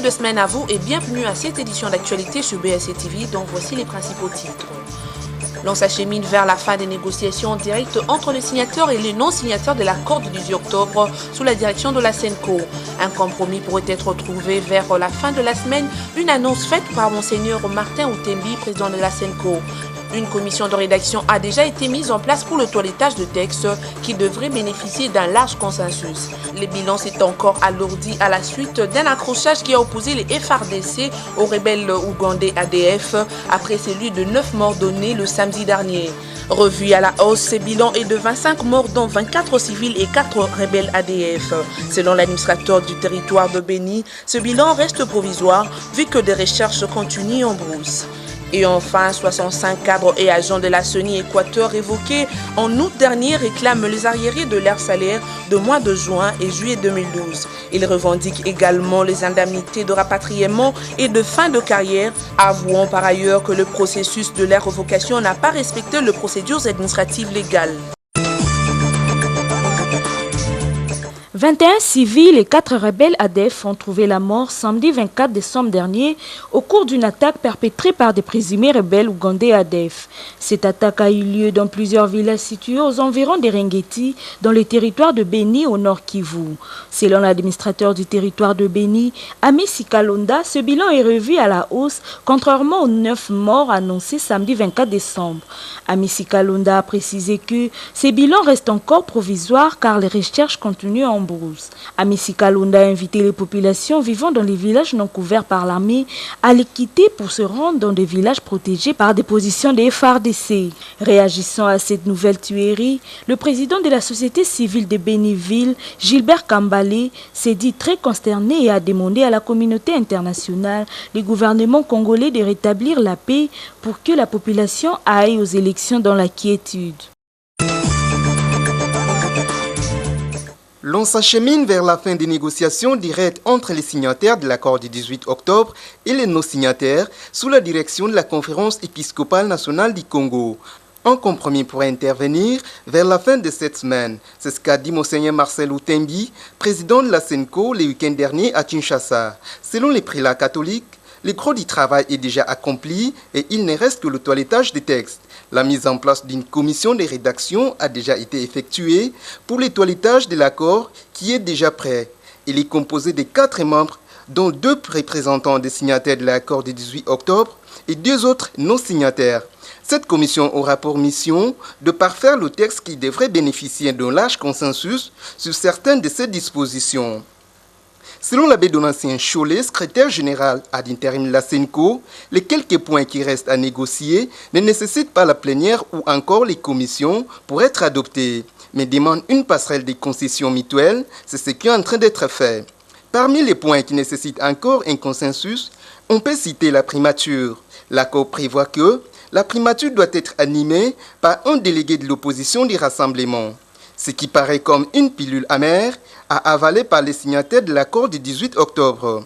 de semaine à vous et bienvenue à cette édition d'actualité sur BSC TV dont voici les principaux titres. L'on s'achemine vers la fin des négociations directes entre les signataires et les non-signataires de l'accord du 18 octobre sous la direction de la SENCO. Un compromis pourrait être trouvé vers la fin de la semaine, une annonce faite par Monseigneur Martin Outembi, président de la SENCO. Une commission de rédaction a déjà été mise en place pour le toilettage de textes qui devrait bénéficier d'un large consensus. Les bilans s'est encore alourdi à la suite d'un accrochage qui a opposé les FARDC aux rebelles ougandais ADF après celui de 9 morts donnés le samedi dernier. Revu à la hausse, ce bilan est de 25 morts dont 24 civils et 4 rebelles ADF. Selon l'administrateur du territoire de Béni, ce bilan reste provisoire vu que des recherches continuent en brousse. Et enfin, 65 cadres et agents de la CENI Équateur évoqués en août dernier réclament les arriérés de leur salaire de mois de juin et juillet 2012. Ils revendiquent également les indemnités de rapatriement et de fin de carrière, avouant par ailleurs que le processus de leur révocation n'a pas respecté les procédures administratives légales. 21 civils et 4 rebelles ADF ont trouvé la mort samedi 24 décembre dernier au cours d'une attaque perpétrée par des présumés rebelles ougandais ADF. Cette attaque a eu lieu dans plusieurs villages situés aux environs d'Eringeti, dans le territoire de Béni au nord Kivu. Selon l'administrateur du territoire de Béni, Ami Sikalonda, ce bilan est revu à la hausse, contrairement aux 9 morts annoncés samedi 24 décembre. Ami Sikalonda a précisé que ces bilans restent encore provisoires car les recherches continuent en brousse. Ami Sikalonda a invité les populations vivant dans les villages non couverts par l'armée à les quitter pour se rendre dans des villages protégés par des positions des FARDC. Réagissant à cette nouvelle tuerie, le président de la société civile de Béniville, Gilbert Kambale, s'est dit très consterné et a demandé à la communauté internationale, les gouvernements congolais de rétablir la paix pour que la population aille aux élections dans la quiétude. L'on s'achemine vers la fin des négociations directes entre les signataires de l'accord du 18 octobre et les non-signataires sous la direction de la Conférence épiscopale nationale du Congo. Un compromis pourrait intervenir vers la fin de cette semaine. C'est ce qu'a dit Monseigneur Marcel Outembi, président de la SENCO, le week-end dernier à Kinshasa. Selon les prélats catholiques, le gros du travail est déjà accompli et il ne reste que le toilettage des textes. La mise en place d'une commission de rédaction a déjà été effectuée pour le toilettage de l'accord qui est déjà prêt. Il est composé de 4 membres, dont 2 représentants des signataires de l'accord du 18 octobre et 2 autres non-signataires. Cette commission aura pour mission de parfaire le texte qui devrait bénéficier d'un large consensus sur certaines de ses dispositions. Selon l'abbé Donatien Cholet, secrétaire général ad interim de la SENCO, les quelques points qui restent à négocier ne nécessitent pas la plénière ou encore les commissions pour être adoptés, mais demandent une passerelle des concessions mutuelles, c'est ce qui est en train d'être fait. Parmi les points qui nécessitent encore un consensus, on peut citer la primature. L'accord prévoit que la primature doit être animée par un délégué de l'opposition du rassemblement. Ce qui paraît comme une pilule amère à avaler par les signataires de l'accord du 18 octobre.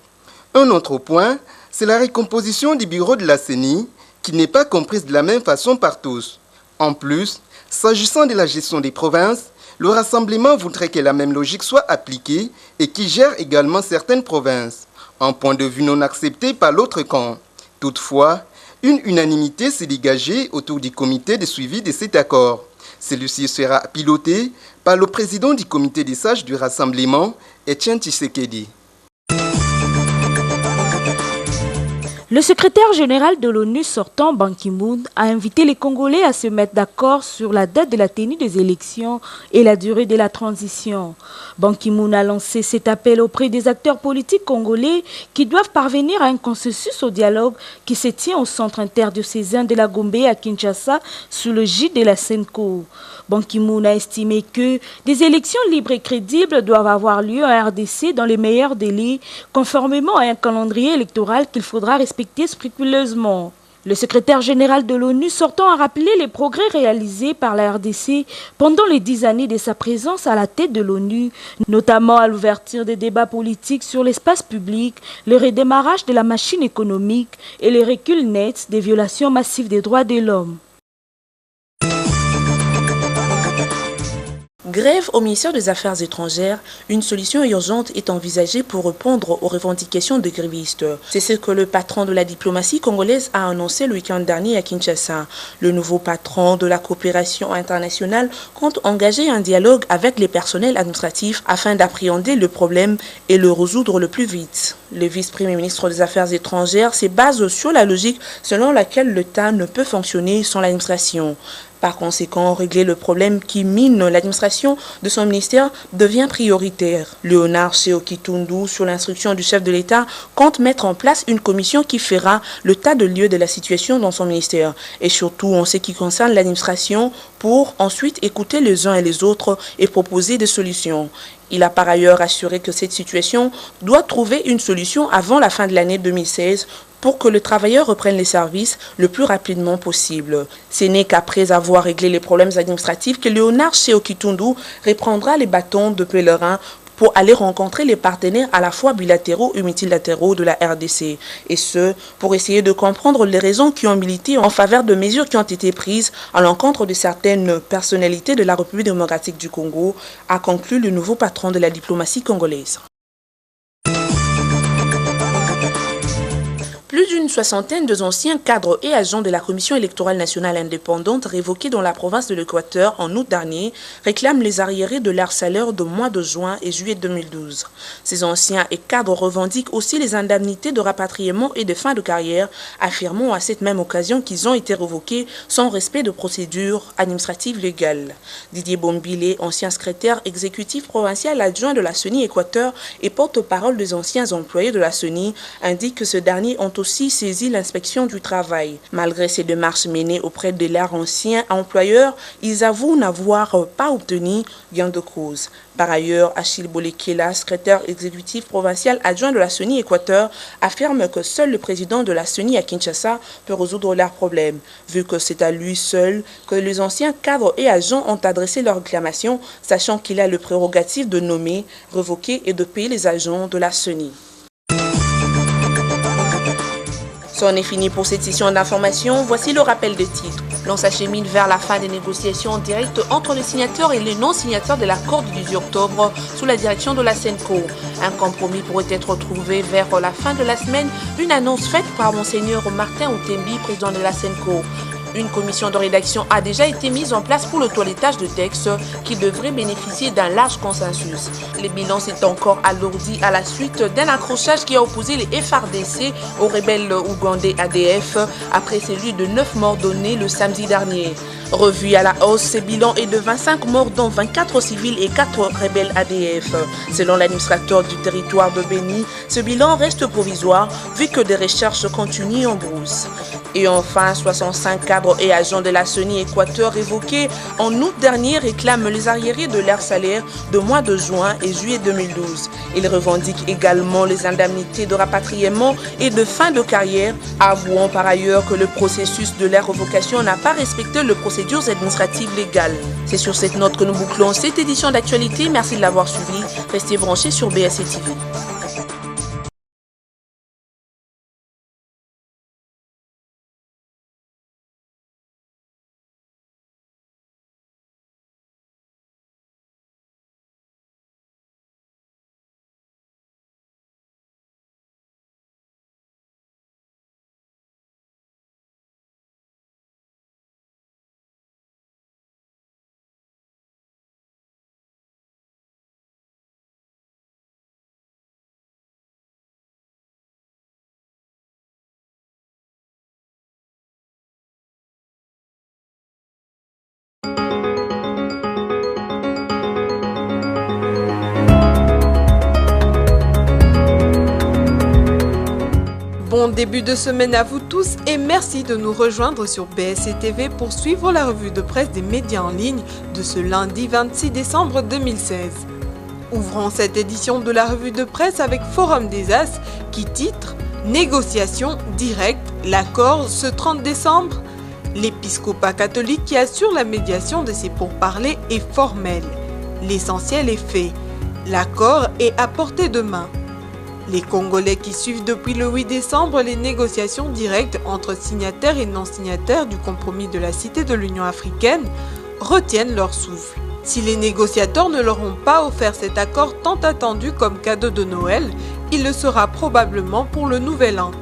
Un autre point, c'est la recomposition du bureau de la CENI qui n'est pas comprise de la même façon par tous. En plus, s'agissant de la gestion des provinces, le rassemblement voudrait que la même logique soit appliquée et qui gère également certaines provinces. Un point de vue non accepté par l'autre camp. Toutefois, une unanimité s'est dégagée autour du comité de suivi de cet accord. Celui-ci sera piloté par le président du comité des sages du rassemblement, Etienne Tshisekedi. Le secrétaire général de l'ONU sortant, Ban Ki-moon, a invité les Congolais à se mettre d'accord sur la date de la tenue des élections et la durée de la transition. Ban Ki-moon a lancé cet appel auprès des acteurs politiques congolais qui doivent parvenir à un consensus au dialogue qui se tient au centre interdiocésain de la Gombe à Kinshasa sous le gîte de la SENCO. Ban Ki-moon a estimé que des élections libres et crédibles doivent avoir lieu en RDC dans les meilleurs délais, conformément à un calendrier électoral qu'il faudra respecter scrupuleusement. Le secrétaire général de l'ONU sortant a rappelé les progrès réalisés par la RDC pendant les 10 années de sa présence à la tête de l'ONU, notamment à l'ouverture des débats politiques sur l'espace public, le redémarrage de la machine économique et le recul net des violations massives des droits de l'homme. Grève au ministère des Affaires étrangères, une solution urgente est envisagée pour répondre aux revendications des grévistes. C'est ce que le patron de la diplomatie congolaise a annoncé le week-end dernier à Kinshasa. Le nouveau patron de la coopération internationale compte engager un dialogue avec les personnels administratifs afin d'appréhender le problème et le résoudre le plus vite. Le vice-premier ministre des Affaires étrangères se base sur la logique selon laquelle l'État ne peut fonctionner sans l'administration. Par conséquent, régler le problème qui mine l'administration de son ministère devient prioritaire. Léonard Seokitundu, sur l'instruction du chef de l'État, compte mettre en place une commission qui fera l'état de lieu de la situation dans son ministère et surtout en ce qui concerne l'administration pour ensuite écouter les uns et les autres et proposer des solutions. Il a par ailleurs assuré que cette situation doit trouver une solution avant la fin de l'année 2016 pour que le travailleur reprenne les services le plus rapidement possible. Ce n'est qu'après avoir réglé les problèmes administratifs que Léonard Seokitundu reprendra les bâtons de pèlerin pour aller rencontrer les partenaires à la fois bilatéraux et multilatéraux de la RDC. Et ce, pour essayer de comprendre les raisons qui ont milité en faveur de mesures qui ont été prises à l'encontre de certaines personnalités de la République démocratique du Congo, a conclu le nouveau patron de la diplomatie congolaise. Plus d'une soixantaine d'anciens cadres et agents de la Commission électorale nationale indépendante révoqués dans la province de l'Équateur en août dernier réclament les arriérés de leur salaire de mois de juin et juillet 2012. Ces anciens et cadres revendiquent aussi les indemnités de rapatriement et de fin de carrière, affirmant à cette même occasion qu'ils ont été révoqués sans respect de procédures administratives légales. Didier Bombile, ancien secrétaire exécutif provincial adjoint de la CENI Équateur et porte-parole des anciens employés de la CENI, indique que ce dernier ont aussi saisi l'inspection du travail. Malgré ces démarches menées auprès de leurs anciens employeurs, ils avouent n'avoir pas obtenu gain de cause. Par ailleurs, Achille Bolekela, secrétaire exécutif provincial adjoint de la CENI Équateur, affirme que seul le président de la CENI à Kinshasa peut résoudre leurs problèmes, vu que c'est à lui seul que les anciens cadres et agents ont adressé leurs réclamations, sachant qu'il a le prérogative de nommer, révoquer et de payer les agents de la CENI. C'en est fini pour cette session d'information. Voici le rappel des titres. L'on s'achemine vers la fin des négociations directes entre les signataires et les non-signataires de l'accord du 18 octobre sous la direction de la SENCO. Un compromis pourrait être trouvé vers la fin de la semaine. Une annonce faite par Monseigneur Martin Outembi, président de la SENCO. Une commission de rédaction a déjà été mise en place pour le toilettage de textes qui devrait bénéficier d'un large consensus. Le bilan s'est encore alourdi à la suite d'un accrochage qui a opposé les FRDC aux rebelles ougandais ADF après celui de 9 morts donnés le samedi dernier. Revu à la hausse, ce bilan est de 25 morts dont 24 civils et 4 rebelles ADF. Selon l'administrateur du territoire de Béni, ce bilan reste provisoire vu que des recherches continuent en brousse. Et enfin, 65 cadres et agents de la CENI Équateur révoqués en août dernier réclament les arriérés de leur salaire de mois de juin et juillet 2012. Ils revendiquent également les indemnités de rapatriement et de fin de carrière, avouant par ailleurs que le processus de leur révocation n'a pas respecté les procédures administratives légales. C'est sur cette note que nous bouclons cette édition d'actualité. Merci de l'avoir suivi. Restez branchés sur BSC TV. Bon début de semaine à vous tous et merci de nous rejoindre sur BSC TV pour suivre la revue de presse des médias en ligne de ce lundi 26 décembre 2016. Ouvrons cette édition de la revue de presse avec Forum des As qui titre « Négociation directe, l'accord ce 30 décembre ». L'épiscopat catholique qui assure la médiation de ces pourparlers est formel. L'essentiel est fait. L'accord est à portée de main. Les Congolais qui suivent depuis le 8 décembre les négociations directes entre signataires et non-signataires du compromis de la Cité de l'Union africaine retiennent leur souffle. Si les négociateurs ne leur ont pas offert cet accord tant attendu comme cadeau de Noël, il le sera probablement pour le Nouvel An.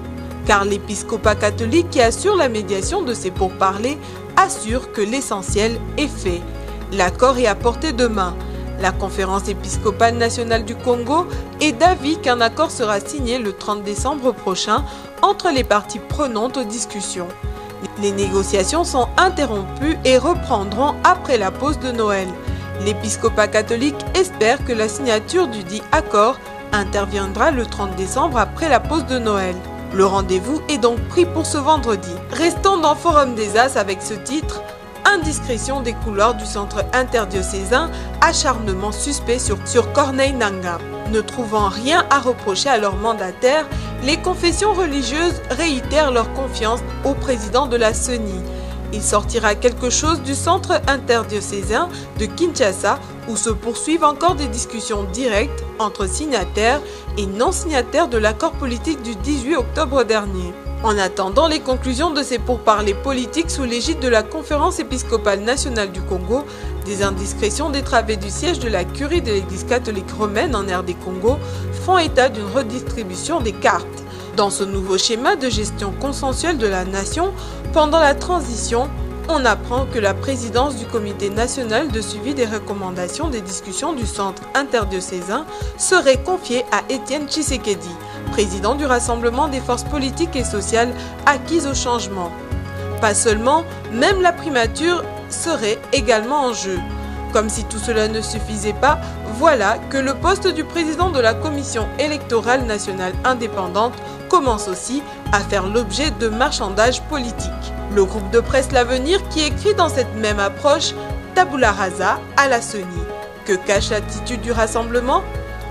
Car l'épiscopat catholique qui assure la médiation de ces pourparlers assure que l'essentiel est fait. L'accord est à portée de main. La conférence épiscopale nationale du Congo est d'avis qu'un accord sera signé le 30 décembre prochain entre les parties prenantes aux discussions. Les négociations sont interrompues et reprendront après la pause de Noël. L'épiscopat catholique espère que la signature du dit accord interviendra le 30 décembre après la pause de Noël. Le rendez-vous est donc pris pour ce vendredi. Restons dans Forum des As avec ce titre « Indiscrétion des couloirs du centre interdiocésain, acharnement suspect sur Corneille Nangaa ». Ne trouvant rien à reprocher à leur mandataire, les confessions religieuses réitèrent leur confiance au président de la CENI. Il sortira quelque chose du centre interdiocésain de Kinshasa où se poursuivent encore des discussions directes entre signataires et non-signataires de l'accord politique du 18 octobre dernier. En attendant les conclusions de ces pourparlers politiques sous l'égide de la Conférence épiscopale nationale du Congo, des indiscrétions détravées du siège de la curie de l'Église catholique romaine en RD Congo font état d'une redistribution des cartes. Dans ce nouveau schéma de gestion consensuelle de la nation, pendant la transition, on apprend que la présidence du Comité national de suivi des recommandations des discussions du centre interdiocésain serait confiée à Étienne Tshisekedi, président du Rassemblement des forces politiques et sociales acquises au changement. Pas seulement, même la primature serait également en jeu. Comme si tout cela ne suffisait pas, voilà que le poste du président de la Commission électorale nationale indépendante commence aussi à faire l'objet de marchandages politiques. Le groupe de presse L'Avenir qui écrit dans cette même approche « Tabula rasa à la CENI ». Que cache l'attitude du rassemblement ?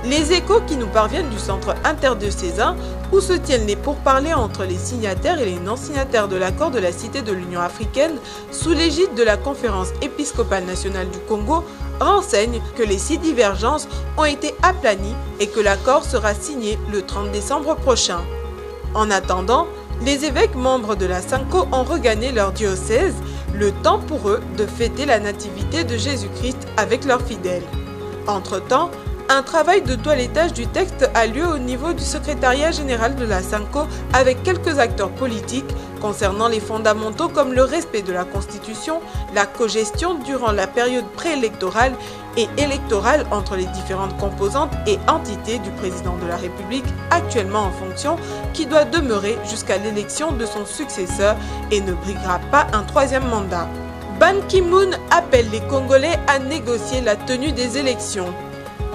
Les échos qui nous parviennent du centre interdiocésain où se tiennent les pourparlers entre les signataires et les non-signataires de l'accord de la Cité de l'Union africaine sous l'égide de la Conférence épiscopale nationale du Congo renseignent que les 6 divergences ont été aplanies et que l'accord sera signé le 30 décembre prochain. En attendant, les évêques membres de la SANCO ont regagné leur diocèse, le temps pour eux de fêter la nativité de Jésus-Christ avec leurs fidèles. Entre-temps, un travail de toilettage du texte a lieu au niveau du secrétariat général de la SANCO avec quelques acteurs politiques concernant les fondamentaux comme le respect de la Constitution, la cogestion durant la période préélectorale et électorale entre les différentes composantes et entités du président de la République actuellement en fonction qui doit demeurer jusqu'à l'élection de son successeur et ne briguera pas un 3e mandat. Ban Ki-moon appelle les Congolais à négocier la tenue des élections.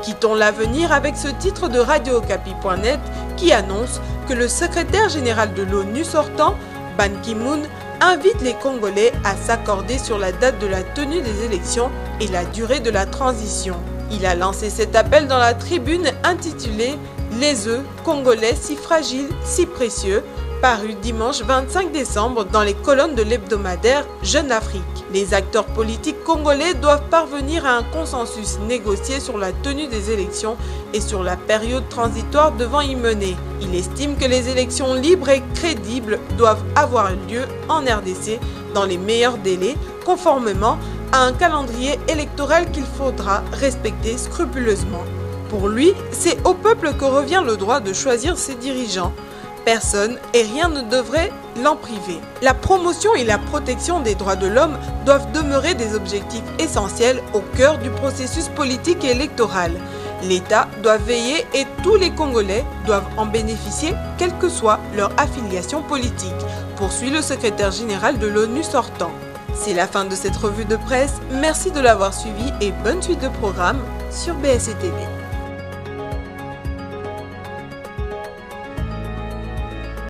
Quittons l'avenir avec ce titre de RadioOkapi.net qui annonce que le secrétaire général de l'ONU sortant, Ban Ki-moon, invite les Congolais à s'accorder sur la date de la tenue des élections et la durée de la transition. Il a lancé cet appel dans la tribune intitulée « Les œufs congolais si fragiles, si précieux » paru dimanche 25 décembre dans les colonnes de l'hebdomadaire Jeune Afrique. Les acteurs politiques congolais doivent parvenir à un consensus négocié sur la tenue des élections et sur la période transitoire devant y mener. Il estime que les élections libres et crédibles doivent avoir lieu en RDC dans les meilleurs délais, conformément à un calendrier électoral qu'il faudra respecter scrupuleusement. Pour lui, c'est au peuple que revient le droit de choisir ses dirigeants. Personne et rien ne devrait l'en priver. La promotion et la protection des droits de l'homme doivent demeurer des objectifs essentiels au cœur du processus politique et électoral. L'État doit veiller et tous les Congolais doivent en bénéficier, quelle que soit leur affiliation politique, poursuit le secrétaire général de l'ONU sortant. C'est la fin de cette revue de presse. Merci de l'avoir suivi et bonne suite de programme sur BSC TV.